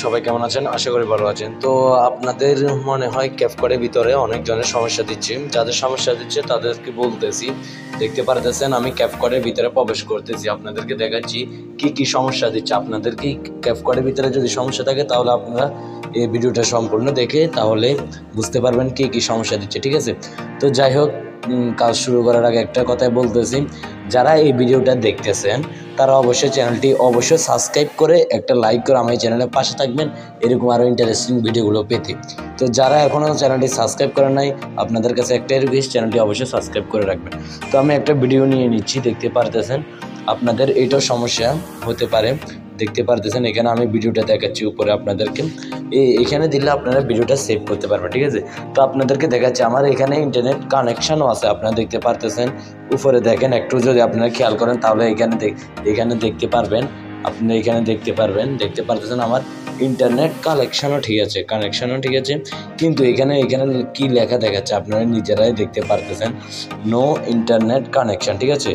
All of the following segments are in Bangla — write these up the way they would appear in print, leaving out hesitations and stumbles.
সবাই কেমন আছেন? আশা করি ভালো আছেন। তো আপনাদের মনে হয় ক্যাপকাটের ভিতরে অনেকজনের সমস্যা দিচ্ছে। যাদের সমস্যা দিচ্ছে তাদেরকে বলতেছি, দেখতে পারতেছেন আমি ক্যাপকাটের ভিতরে প্রবেশ করতেছি। আপনাদেরকে দেখাচ্ছি কি সমস্যা দিচ্ছে। আপনাদের কি ক্যাপকাটের ভিতরে যদি সমস্যা থাকে তাহলে আপনারা এই ভিডিওটা সম্পূর্ণ দেখে তাহলে বুঝতে পারবেন কি সমস্যা দিচ্ছে, ঠিক আছে? তো যাই হোক, কাজ শুরু করার আগে একটা কথাই বলতেছি, যারা এই ভিডিওটা দেখতেছেন তারা অবশ্যই চ্যানেলটি সাবস্ক্রাইব করে একটা লাইক করে আমার এই চ্যানেলের পাশে থাকবেন এরকম আরও ইন্টারেস্টিং ভিডিওগুলো পেতে। তো যারা এখনও চ্যানেলটি সাবস্ক্রাইব করে নাই, আপনাদের কাছে একটাই রিকোয়েস্ট, চ্যানেলটি অবশ্যই সাবস্ক্রাইব করে রাখবেন। তো আমি একটা ভিডিও নিয়ে নিচ্ছি, দেখতে পারতেছেন আপনাদের এইটাও সমস্যা হতে পারে। দেখতে পারতেছেন এখানে আমি ভিডিওটা দেখাচ্ছি উপরে আপনাদেরকে, এখানে দিলে আপনারা ভিডিওটা সেভ করতে পারবেন, ঠিক আছে? তো আপনাদেরকে দেখাচ্ছি আমার এখানে ইন্টারনেট কানেকশানও আছে, আপনারা দেখতে পারতেছেন উপরে দেখেন, একটু যদি আপনারা খেয়াল করেন তাহলে এখানে দেখতে পারবেন, আপনি এখানে দেখতে পারতেছেন আমার ইন্টারনেট কানেকশানও ঠিক আছে, কিন্তু এখানে কি লেখা দেখাচ্ছে আপনারা নিজেরাই দেখতে পারতেছেন, নো ইন্টারনেট কানেকশান, ঠিক আছে?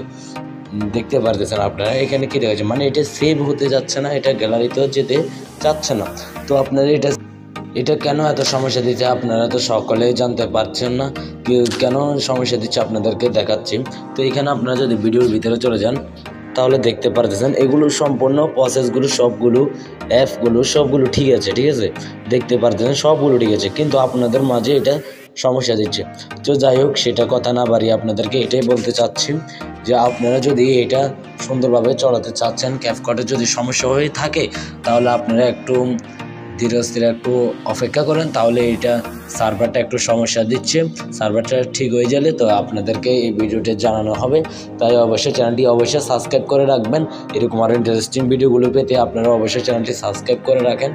দেখতে পারতেছেন আপনারা এখানে কি দেখাচ্ছে, মানে এটা সেভ হতে যাচ্ছে না, এটা গ্যালারিতেও যেতে চাচ্ছে না। তো আপনারা এটা কেন এত সমস্যা দিচ্ছে আপনারা তো সকলেই জানতে পারছেন না, কেন সমস্যা দিচ্ছে আপনাদেরকে দেখাচ্ছি। তো এখানে আপনারা যদি ভিডিওর ভিতরে চলে যান তাহলে দেখতে পারতেছেন এগুলো সম্পূর্ণ প্রসেসগুলো সবগুলো অ্যাপগুলো সবগুলো ঠিক আছে, দেখতে পারতেছেন সবগুলো ঠিক আছে, কিন্তু আপনাদের মাঝে এটা সমস্যা দিচ্ছে। তো যাই হোক, সেটা কথা না বাড়িয়ে আপনাদেরকে এটাই বলতে চাচ্ছি যে আপনারা যদি এটা সুন্দরভাবে চালাতে চাচ্ছেন, ক্যাপকাটে যদি সমস্যা হয়ে থাকে তাহলে আপনারা একটু ধীরে স্থিরে একটু অপেক্ষা করেন, তাহলে এটা সার্ভারটা একটু সমস্যা দিচ্ছে, সার্ভারটা ঠিক হয়ে গেলে তো আপনাদেরকে এই ভিডিওটা জানানো হবে। তাই অবশ্যই চ্যানেলটি সাবস্ক্রাইব করে রাখবেন, এরকম আরও ইন্টারেস্টিং ভিডিওগুলো পেতে আপনারা অবশ্যই চ্যানেলটি সাবস্ক্রাইব করে রাখেন,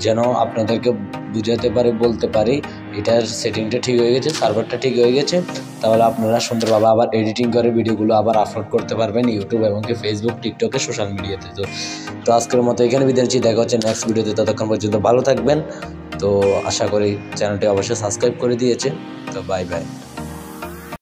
যেন আপনাদেরকে বুঝাতে পারি বলতে পারি এটার সেটিংটা ঠিক হয়ে গেছে, সার্ভারটা ঠিক হয়ে গেছে, তাহলে আপনারা সুন্দরভাবে আবার এডিটিং করে ভিডিওগুলো আবার আপলোড করতে পারবেন ইউটিউব এবং ফেসবুক, টিকটকে, সোশ্যাল মিডিয়াতে। তো আজকের মতো এখানে বিদায় নিচ্ছি, দেখা হচ্ছে নেক্সট ভিডিওতে, ততক্ষণ পর্যন্ত ভালো থাকবেন। তো আশা করি চ্যানেলটি অবশ্যই সাবস্ক্রাইব করে দিয়েছে। তো বাই বাই।